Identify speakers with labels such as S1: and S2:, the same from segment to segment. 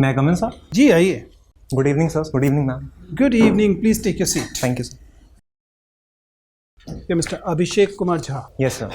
S1: May I come in, sir?
S2: जी आइए.
S1: Good evening, sir. Good evening, ma'am.
S2: Good evening. Please take your seat.
S1: Thank you, sir.
S2: Yeah, Mr. Abhishek Kumar Jha.
S1: Yes, sir.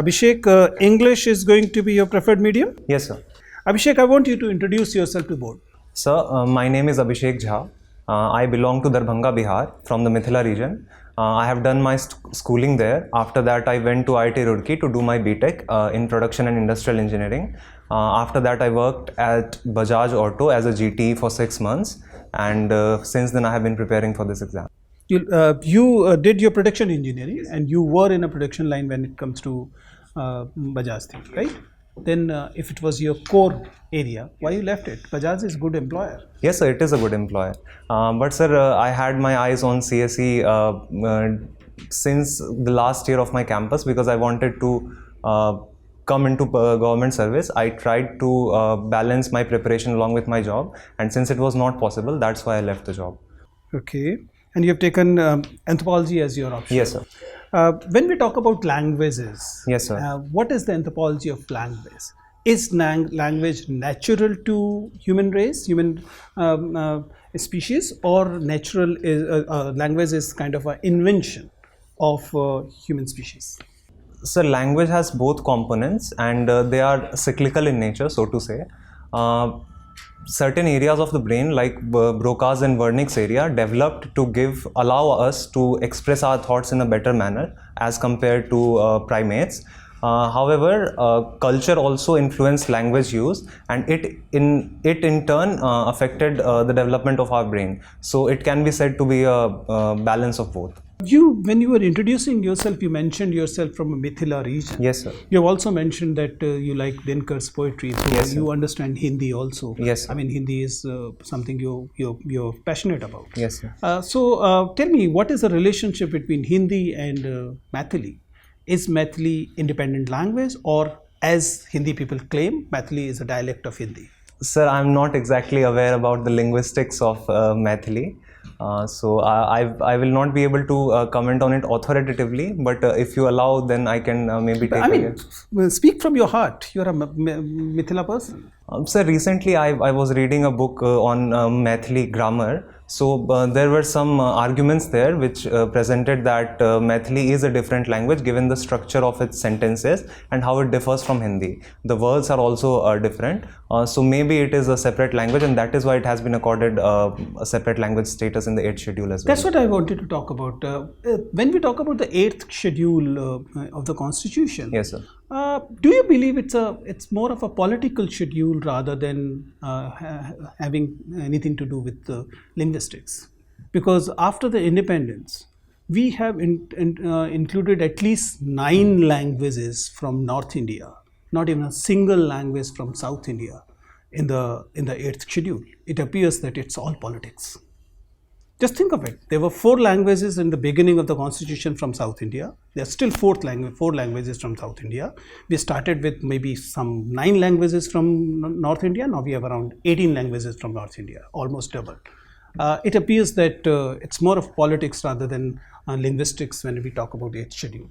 S2: Abhishek, English is going to be your preferred medium.
S1: Yes, sir.
S2: Abhishek, I want you to introduce yourself to board.
S1: Sir, my name is Abhishek Jha. I belong to Darbhanga, Bihar, from the Mithila region. I have done my schooling there. After that, I went to IIT Roorkee to do my BTech in Production and Industrial Engineering. After that, I worked at Bajaj Auto as a GT for 6 months, and since then, I have been preparing for this exam.
S2: You did your production engineering, and you were in a production line when it comes to Bajaj thing, right? Then if it was your core area, why you left it? Bajaj is a good employer.
S1: Yes, sir, it is a good employer. But sir, I had my eyes on CSE since the last year of my campus because I wanted to come into government service. I tried to balance my preparation along with my job, and since it was not possible, that's why I left the job.
S2: Okay. And you have taken anthropology as your option.
S1: Yes, sir.
S2: When we talk about languages,
S1: yes, sir.
S2: What is the anthropology of language? Is language natural to human race, human species, or natural language is kind of an invention of human species?
S1: So language has both components, and they are cyclical in nature, so to say. Certain areas of the brain, like Broca's and Wernicke's area, developed to allow us to express our thoughts in a better manner as compared to primates. However, culture also influenced language use, and it in turn affected the development of our brain. So it can be said to be a balance of both.
S2: When you were introducing yourself, you mentioned yourself from a Mithila region.
S1: Yes, sir.
S2: You have also mentioned that you like Dinkar's poetry. So
S1: yes,
S2: you understand Hindi also.
S1: Yes, sir.
S2: I mean, Hindi is something you're passionate about.
S1: Yes, sir.
S2: So tell me, what is the relationship between Hindi and Maithili? Is Maithili independent language, or as Hindi people claim, Maithili is a dialect of Hindi?
S1: Sir, I'm not exactly aware about the linguistics of Maithili. So I will not be able to comment on it authoritatively, but if you allow, then I can maybe take it.
S2: Speak from your heart. You're a Mithila person.
S1: Sir, recently I was reading a book on Maithili grammar. So there were some arguments there which presented that Maithili is a different language given the structure of its sentences and how it differs from Hindi. The words are also different. So maybe it is a separate language, and that is why it has been accorded a separate language status in the 8th schedule as well.
S2: That's what I wanted to talk about. When we talk about the 8th schedule of the Constitution,
S1: yes, sir.
S2: Do you believe it's more of a political schedule rather than having anything to do with linguistics? Because after the independence, we have included at least 9 languages from North India, not even a single language from South India in the 8th schedule. It appears that it's all politics. Just think of it. There were 4 languages in the beginning of the Constitution from South India. There are still 4 languages from South India. We started with maybe some 9 languages from North India. Now we have around 18 languages from North India, almost double. It appears that it's more of politics rather than linguistics when we talk about 8th schedule.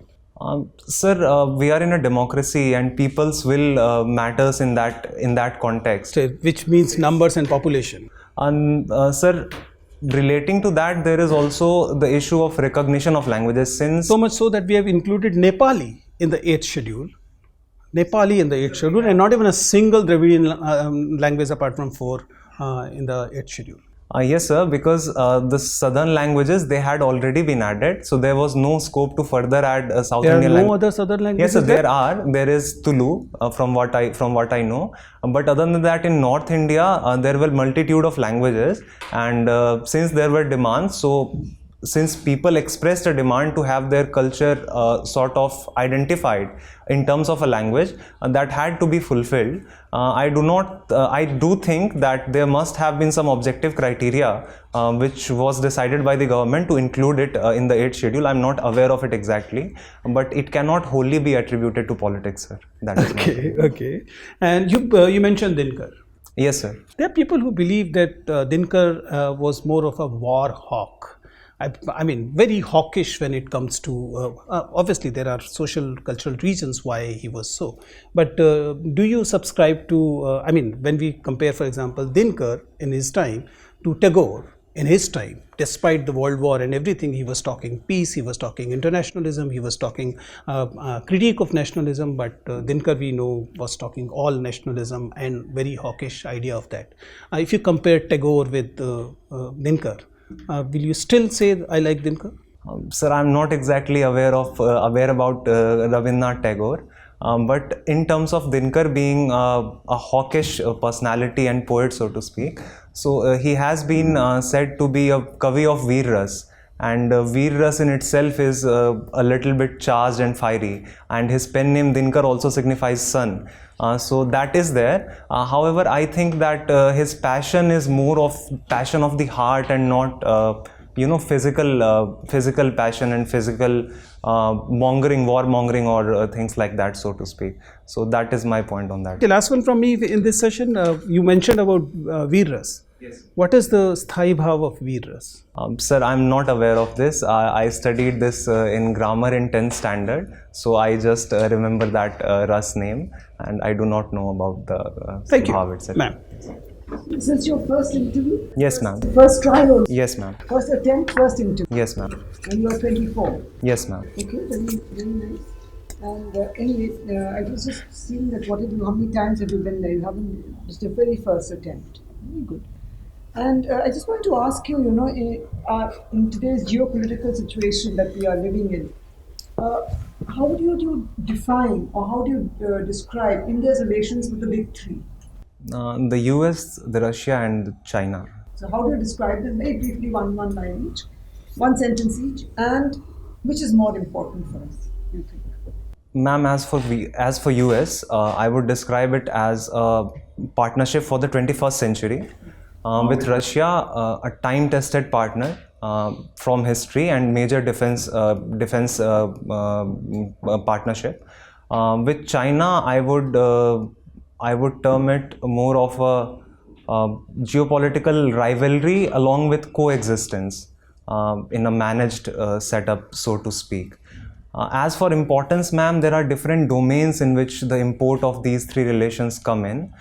S1: Sir, we are in a democracy, and people's will matters in that context.
S2: Which means numbers and population.
S1: Sir, relating to that, there is also the issue of recognition of languages, since
S2: so much so that we have included Nepali in the 8th schedule. And not even a single Dravidian language apart from 4 in the 8th schedule.
S1: Yes, sir, because the southern languages, they had already been added, so there was no scope to further add South Indian languages.
S2: There are no other southern languages?
S1: Yes, sir, there is Tulu, from what I know, but other than that, in North India, there were multitude of languages, and since there were demands, so since people expressed a demand to have their culture sort of identified in terms of a language, that had to be fulfilled. I do think that there must have been some objective criteria which was decided by the government to include it in the 8th schedule. I'm not aware of it exactly, but it cannot wholly be attributed to politics, sir. That is
S2: okay. And you mentioned Dinkar.
S1: Yes, sir.
S2: There are people who believe that Dinkar was more of a war hawk. I mean, very hawkish when it comes to, obviously there are social cultural reasons why he was so. But do you subscribe to, I mean, when we compare, for example, Dinkar in his time to Tagore in his time, despite the World War and everything, he was talking peace, he was talking internationalism, he was talking critique of nationalism, but Dinkar, we know, was talking all nationalism and very hawkish idea of that. If you compare Tagore with Dinkar, will you still say I like Dinkar?
S1: Sir, I'm not exactly aware about Rabindranath Tagore. But in terms of Dinkar being a hawkish personality and poet, so to speak, so he has been said to be a Kavi of Veer Ras, and Veer Ras in itself is a little bit charged and fiery, and his pen name Dinkar also signifies sun. So that is there. However, I think that his passion is more of passion of the heart and not physical passion and physical war mongering or things like that, so to speak. So that is my point on that.
S2: The last one from me in this session, you mentioned about Veer Ras.
S1: Yes.
S2: What is the Sthai Bhav of Veer Ras?
S1: Sir, I'm not aware of this. I studied this in grammar in 10th standard, so I just remember that Ras name, and I do not know about the
S2: Thank you,
S1: Bhav itself.
S2: ma'am.
S3: This is your first interview?
S1: Yes, ma'am.
S3: First try also?
S1: Yes, ma'am.
S3: First attempt, first interview?
S1: Yes, ma'am.
S3: And you are 24?
S1: Yes, ma'am.
S3: Okay, very nice. And anyway, I was just seeing that how many times have you been there? You haven't, just a very first attempt. Very good. And I just want to ask you, in today's geopolitical situation that we are living in, how do you define or how do you describe India's relations with the big three?
S1: The US, the Russia, and China.
S3: So how do you describe them very briefly, one line each, one sentence each, and which is more important for us, you think?
S1: Ma'am, as for US, I would describe it as a partnership for the 21st century. With Russia, a time-tested partner from history and major defense partnership. With China, I would term it more of a geopolitical rivalry along with coexistence in a managed setup, so to speak. As for importance, ma'am, there are different domains in which the import of these three relations come in.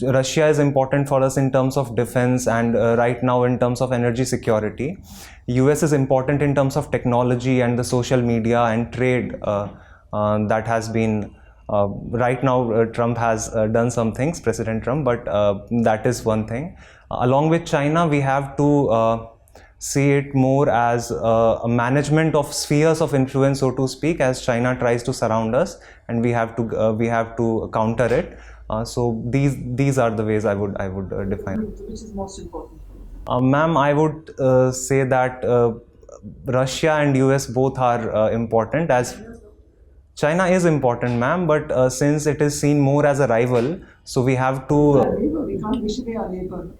S1: Russia is important for us in terms of defense and right now in terms of energy security. US is important in terms of technology and the social media and trade that has been right now Trump has done some things, President Trump, but that is one thing. Along with China, we have to see it more as a management of spheres of influence, so to speak, as China tries to surround us, and we have to counter it. So these are the ways I would define.
S3: Which is most important?
S1: Ma'am, I would say that Russia and US both are important, as China is important, ma'am, but since it is seen more as a rival, so we have to.
S3: We can't wish away our neighbor.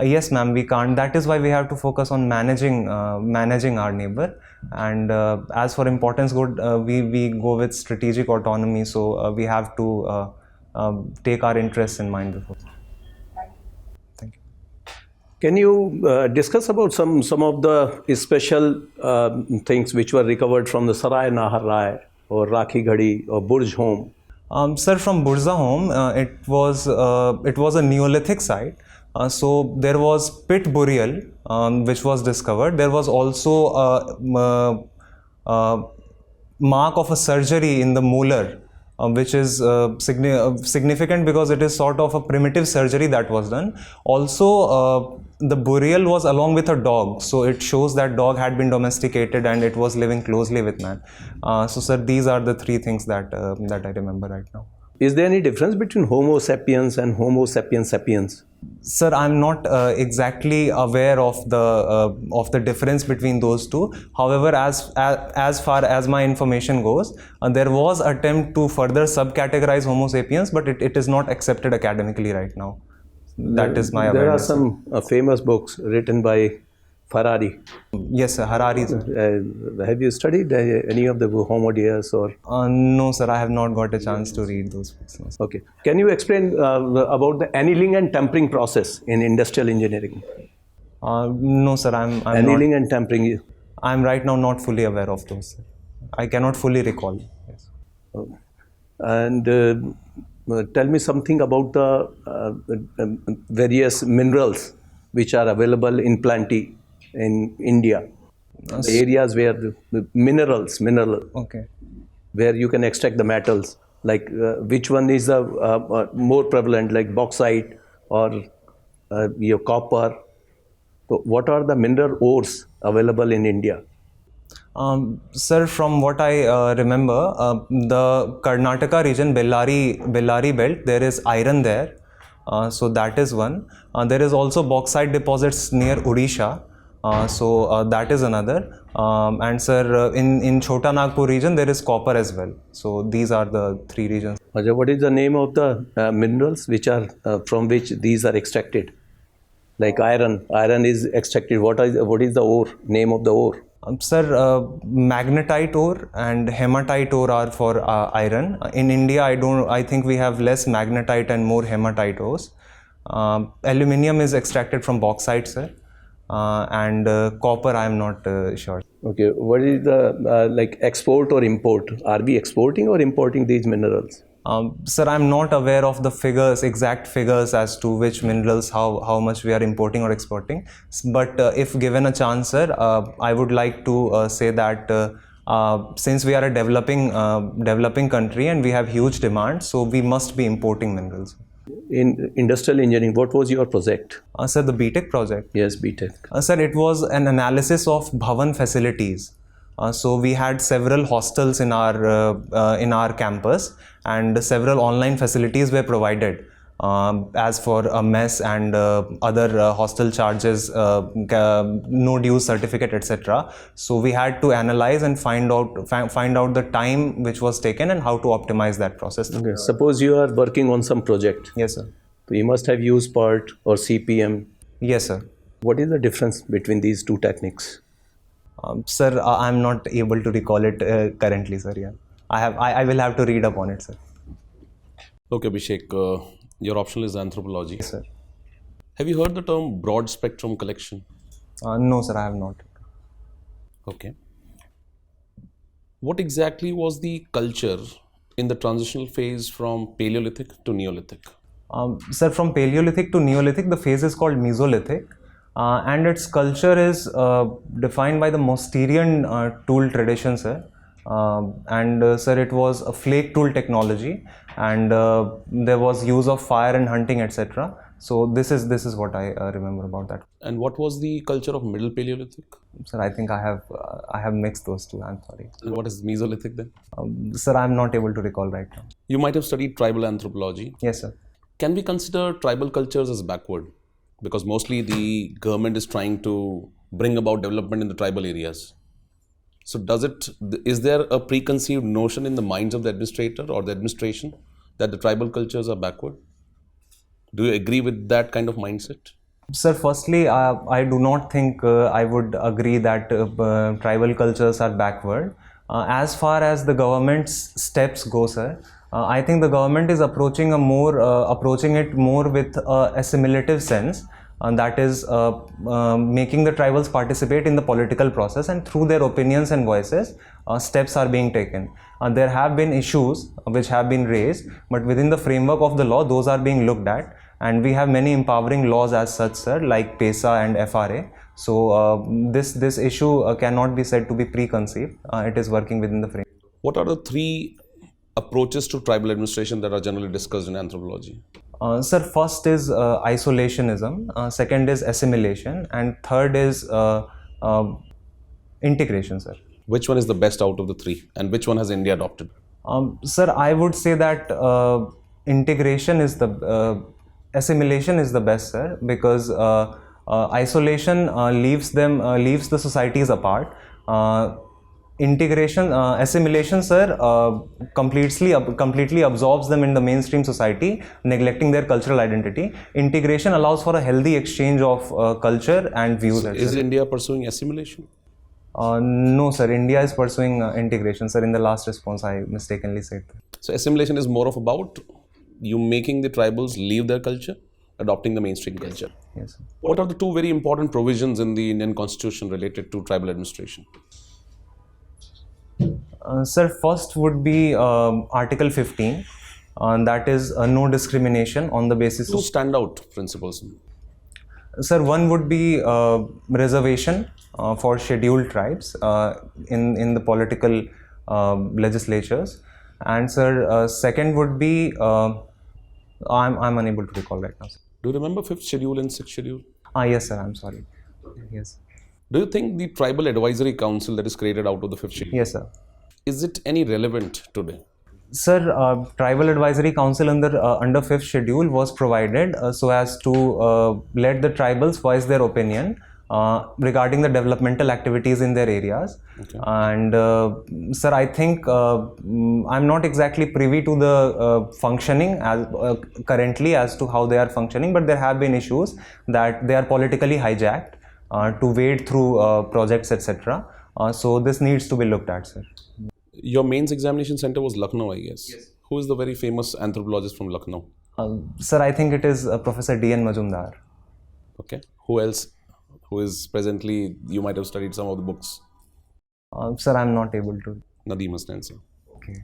S1: Yes, ma'am, we can't. That is why we have to focus on managing our neighbor. And as for importance, we go with strategic autonomy. So we have to take our interests in mind before. Thank you.
S4: Can you discuss about some of the special things which were recovered from the Sarai Nahar Rai or Rakhi Ghadi or Burj Home?
S1: Sir, from Burza Home, it was a Neolithic site. So there was pit burial which was discovered. There was also a mark of a surgery in the molar, which is significant because it is sort of a primitive surgery that was done. Also, the burial was along with a dog, so it shows that dog had been domesticated and it was living closely with man. So, sir, these are the three things that I remember right now.
S4: Is there any difference between Homo sapiens and Homo sapiens sapiens?
S1: Sir, I'm not exactly aware of the difference between those two. However, as far as my information goes, there was attempt to further subcategorize Homo sapiens, but it is not accepted academically right now. That is my awareness.
S4: There are some famous books written by Harari.
S1: Yes, sir, Harari.
S4: Have you studied any of the Homo Deus or?
S1: No, sir, I have not got a chance to read those books. No,
S4: okay. Can you explain about the annealing and tempering process in industrial engineering?
S1: No, sir. I'm not.
S4: Annealing and tampering.
S1: I'm right now not fully aware of those, sir. I cannot fully recall. Yes.
S4: And tell me something about the various minerals which are available in plenty in India. The areas where the minerals,
S1: Okay.
S4: where you can extract the metals. Like which one is the more prevalent, like bauxite or your copper? So what are the mineral ores available in India?
S1: Sir, from what I remember, the Karnataka region, Bellary belt, there is iron there. So that is one. There is also bauxite deposits near Odisha. So that is another. And sir, in Chota Nagpur region, there is copper as well. So these are the three regions.
S4: Ajay, what is the name of the minerals which are from which these are extracted? Like iron is extracted. What is the ore? Name of the ore?
S1: Sir, magnetite ore and hematite ore are for iron. In India, I think we have less magnetite and more hematite ores. Aluminium is extracted from bauxite, sir. And copper, I am not sure.
S4: Okay, what is the like export or import? Are we exporting or importing these minerals?
S1: Sir, I'm not aware of the figures, exact figures as to which minerals, how much we are importing or exporting. But if given a chance, sir, I would like to say that since we are a developing country and we have huge demand, so we must be importing minerals.
S4: In industrial engineering, what was your project?
S1: Sir, the BTech project.
S4: Yes, BTech.
S1: Sir, it was an analysis of Bhavan facilities. So we had several hostels in our campus, and several online facilities were provided. As for a mess and other hostel charges, no dues certificate, etc. So we had to analyze and find out the time which was taken and how to optimize that process.
S4: Okay. Suppose you are working on some project.
S1: Yes, sir.
S4: So you must have used PERT or CPM.
S1: Yes, sir.
S4: What is the difference between these two techniques?
S1: Sir, I'm not able to recall it currently, sir. Yeah, I will have to read up on it, sir.
S5: Okay, Abhishek, your optional is anthropology.
S1: Yes, sir.
S5: Have you heard the term broad spectrum collection?
S1: No, sir, I have not.
S5: Okay. What exactly was the culture in the transitional phase from Paleolithic to Neolithic?
S1: Sir, from Paleolithic to Neolithic, the phase is called Mesolithic. And its culture is defined by the Mousterian tool tradition, sir. Sir, it was a flake tool technology, and there was use of fire and hunting, etc. So this is what I remember about that.
S5: And what was the culture of Middle Paleolithic?
S1: Sir, I think I have mixed those two. I'm sorry.
S5: And what is Mesolithic then?
S1: Sir, I'm not able to recall right now.
S5: You might have studied tribal anthropology.
S1: Yes, sir.
S5: Can we consider tribal cultures as backward? Because mostly the government is trying to bring about development in the tribal areas. So is there a preconceived notion in the minds of the administrator or the administration that the tribal cultures are backward? Do you agree with that kind of mindset?
S1: Sir, firstly, I do not think I would agree that tribal cultures are backward. As far as the government's steps go, sir, I think the government is approaching it more with a assimilative sense, and that is making the tribals participate in the political process, and through their opinions and voices, steps are being taken. There have been issues which have been raised, but within the framework of the law, those are being looked at, and we have many empowering laws as such, sir, like PESA and FRA. So this issue cannot be said to be preconceived. It is working within the framework.
S5: What are the three approaches to tribal administration that are generally discussed in anthropology?
S1: Sir, first is isolationism, second is assimilation, and third is integration, sir.
S5: Which one is the best out of the three, and which one has India adopted?
S1: Sir, I would say that assimilation is the best, sir, because isolation leaves the societies apart. Assimilation, sir, completely absorbs them in the mainstream society, neglecting their cultural identity. Integration allows for a healthy exchange of culture and views.
S5: So is India pursuing assimilation?
S1: No, sir. India is pursuing integration, sir. In the last response, I mistakenly said that.
S5: So assimilation is more of about you making the tribals leave their culture, adopting the mainstream culture.
S1: Yes, sir.
S5: What are the two very important provisions in the Indian Constitution related to tribal administration?
S1: Sir, first would be Article 15. That is no discrimination on the basis
S5: Two
S1: of.
S5: standout principles.
S1: Sir, one would be reservation for scheduled tribes in the political legislatures, and sir, second would be I'm unable to recall right now, sir.
S5: Do you remember 5th schedule and 6th schedule?
S1: Yes, sir. I'm sorry. Yes.
S5: Do you think the Tribal Advisory Council that is created out of the 5th schedule,
S1: Yes, sir.
S5: is it any relevant today?
S1: Sir, Tribal Advisory Council under 5th schedule was provided so as to let the tribals voice their opinion regarding the developmental activities in their areas.
S5: Okay.
S1: And sir, I think I'm not exactly privy to the functioning as currently as to how they are functioning, but there have been issues that they are politically hijacked to wade through projects, etc. So this needs to be looked at, sir.
S5: Your mains examination center was Lucknow, I guess. Yes. Who is the very famous anthropologist from Lucknow?
S1: Sir, I think it is Professor D.N. Majumdar.
S5: Okay. Who else? Who is presently, you might have studied some of the books.
S1: Sir, I'm not able to.
S5: Nadeem Hasnain, sir.
S1: Okay.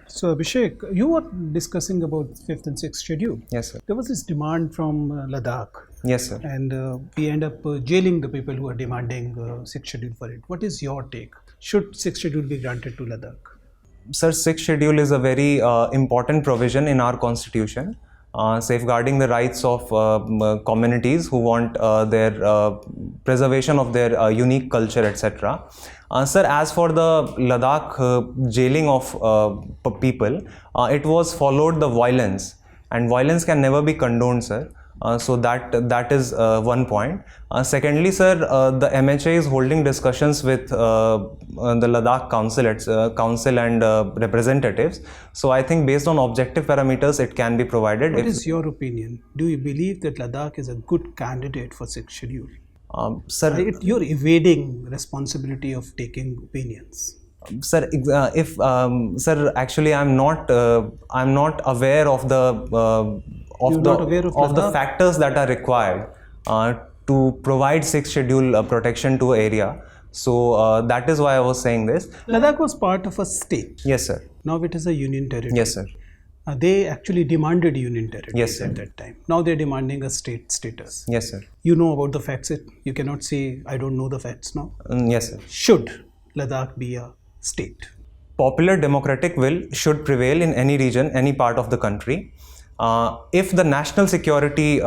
S2: So Abhishek, you were discussing about 5th and 6th schedule.
S1: Yes, sir.
S2: There was this demand from Ladakh,
S1: Yes, sir.
S2: and we end up jailing the people who are demanding 6th schedule for it. What is your take? Should 6th schedule be granted to Ladakh?
S1: Sir, 6th schedule is a very important provision in our constitution, safeguarding the rights of communities who want their preservation of their unique culture, etc. Sir, as for the Ladakh jailing of people, it was followed the violence, and violence can never be condoned, sir. So that is one point. Secondly, sir, the MHA is holding discussions with the Ladakh council and representatives. So I think based on objective parameters, it can be provided.
S2: What is your opinion? Do you believe that Ladakh is a good candidate for 6th schedule?
S1: Sir,
S2: You're evading responsibility of taking opinions.
S1: Sir, if sir, actually, I'm not aware of the factors that are required to provide 6th schedule protection to area. So that is why I was saying this.
S2: Ladakh was part of a state.
S1: Yes, sir.
S2: Now it is a union territory.
S1: Yes, sir.
S2: They actually demanded union territory
S1: Yes, sir.
S2: at that time. Now they're demanding a state status.
S1: Yes, sir.
S2: You know about the facts. You cannot say, I don't know the facts now.
S1: Yes, sir.
S2: Should Ladakh be a state?
S1: Popular democratic will should prevail in any region, any part of the country. If the national security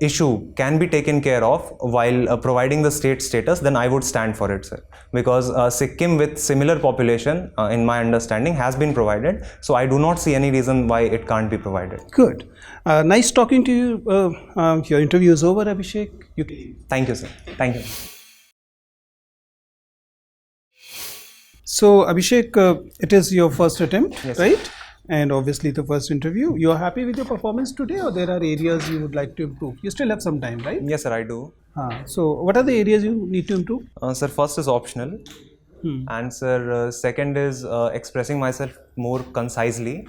S1: issue can be taken care of while providing the state status, then I would stand for it, sir. Because Sikkim with similar population, in my understanding, has been provided. So I do not see any reason why it can't be provided.
S2: Good. Nice talking to you. Your interview is over, Abhishek.
S1: Thank you, sir. Thank you.
S2: So, Abhishek, it is your first attempt,
S1: Yes,
S2: right? Sir. And obviously the first interview. You are happy with your performance today, or there are areas you would like to improve? You still have some time, right?
S1: Yes, sir, I do.
S2: So, what are the areas you need to improve?
S1: Sir, first is optional. And sir, second is expressing myself more concisely.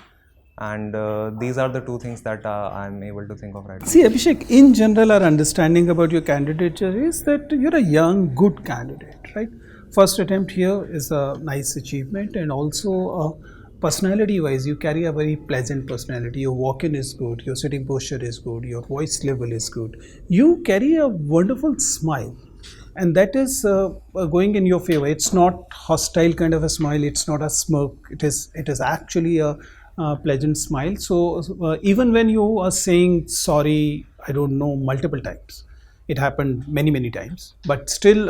S1: And these are the two things that I'm able to think of right now.
S2: See, Abhishek, in general, our understanding about your candidature is that you're a young, good candidate, right? First attempt here is a nice achievement, and also personality wise, you carry a very pleasant personality. Your walk-in is good, your sitting posture is good, your voice level is good. You carry a wonderful smile, and that is going in your favor. It's not hostile kind of a smile, it's not a smirk, it is actually a pleasant smile. So even when you are saying sorry, I don't know, multiple times, it happened many times, but still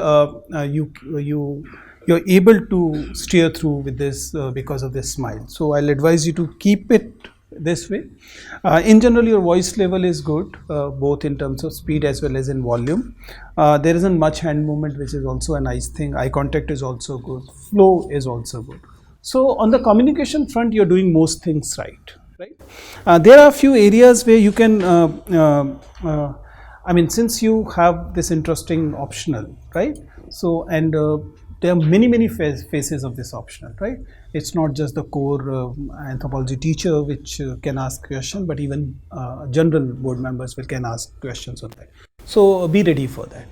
S2: you're able to steer through with this because of this smile. So I'll advise you to keep it this way. In general, your voice level is good, both in terms of speed as well as in volume. There isn't much hand movement, which is also a nice thing. Eye contact is also good. Flow is also good. So on the communication front, you're doing most things right? There are a few areas where you can, since you have this interesting optional, right? So, and there are many faces of this optional, right? It's not just the core anthropology teacher which can ask question, but even general board members can ask questions on that. So be ready for that.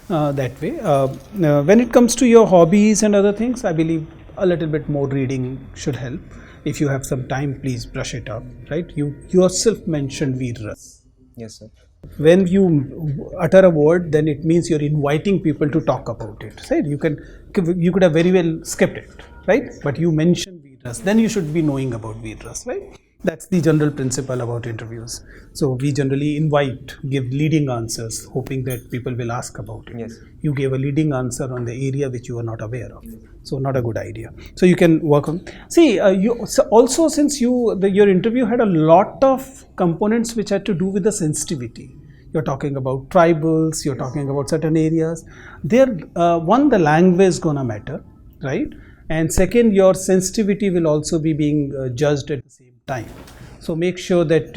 S2: That way. When it comes to your hobbies and other things, I believe a little bit more reading should help. If you have some time, please brush it up, right? You yourself mentioned Veer.
S1: Yes, sir.
S2: When you utter a word, then it means you're inviting people to talk about it, right? You could have very well skipped it, right? But you mentioned Veeras, then you should be knowing about Veeras, right? That's the general principle about interviews. So we generally give leading answers, hoping that people will ask about it.
S1: Yes.
S2: You gave a leading answer on the area which you are not aware of, so not a good idea. So you can work on. See, also since your interview had a lot of components which had to do with the sensitivity. You're talking about tribals. You're talking about certain areas. There, one, the language is gonna matter, right? And second, your sensitivity will also be being judged at the same time. So make sure that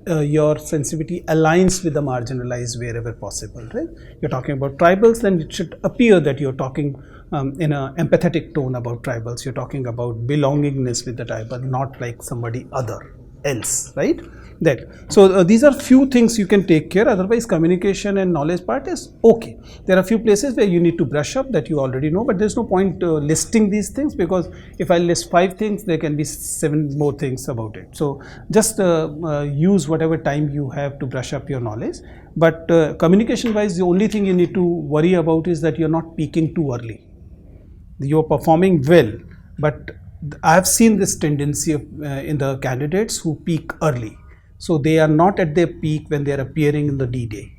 S2: your sensitivity aligns with the marginalized wherever possible, right? You're talking about tribals, then it should appear that you're talking in an empathetic tone about tribals. You're talking about belongingness with the tribal, not like somebody other else, right? That. So these are few things you can take care. Otherwise, communication and knowledge part is okay. There are few places where you need to brush up that you already know, but there's no point listing these things, because if I list 5 things, there can be 7 more things about it. So just use whatever time you have to brush up your knowledge. But communication wise, the only thing you need to worry about is that you're not peaking too early. You're performing well, but I've seen this tendency in the candidates who peak early. So they are not at their peak when they are appearing in the D-Day,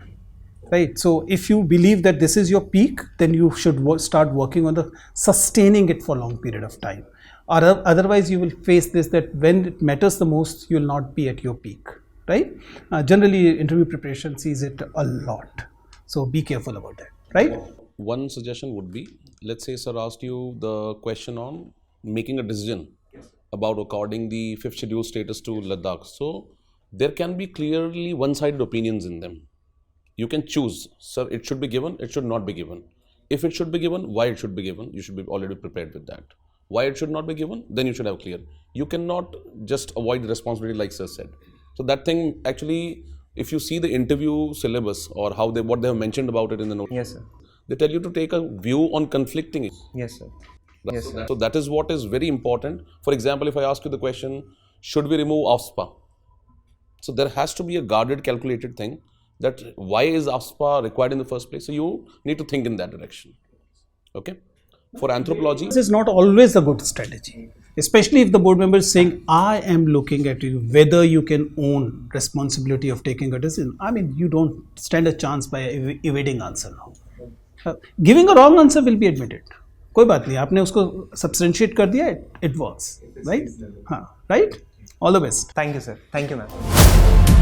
S2: right? So if you believe that this is your peak, then you should start working on the sustaining it for a long period of time. Or otherwise you will face this, that when it matters the most, you will not be at your peak, right? Generally, interview preparation sees it a lot. So be careful about that, right?
S5: One suggestion would be, let's say sir asked you the question on making a decision about according the 5th schedule status to Ladakh. So there can be clearly one-sided opinions in them. You can choose, sir, it should be given, it should not be given. If it should be given, why it should be given, you should be already prepared with that. Why it should not be given, then you should have clear. You cannot just avoid the responsibility like sir said. So that thing actually, if you see the interview syllabus or what they have mentioned about it in the note,
S1: Yes, sir.
S5: they tell you to take a view on conflicting.
S1: Yes, sir.
S5: Right?
S1: Yes, sir.
S5: So that is what is very important. For example, if I ask you the question, should we remove AFSPA? So there has to be a guarded, calculated thing that why is AFSPA required in the first place? So you need to think in that direction. Okay. For anthropology,
S2: This is not always a good strategy, especially if the board member is saying, I am looking at you, whether you can own responsibility of taking a decision. I mean, you don't stand a chance by evading answer now. Giving a wrong answer will be admitted. कोई बात नहीं, आपने उसको substantiate कर दिया, it works, right? हाँ, right? All the best.
S1: Thank you, sir. Thank you, ma'am.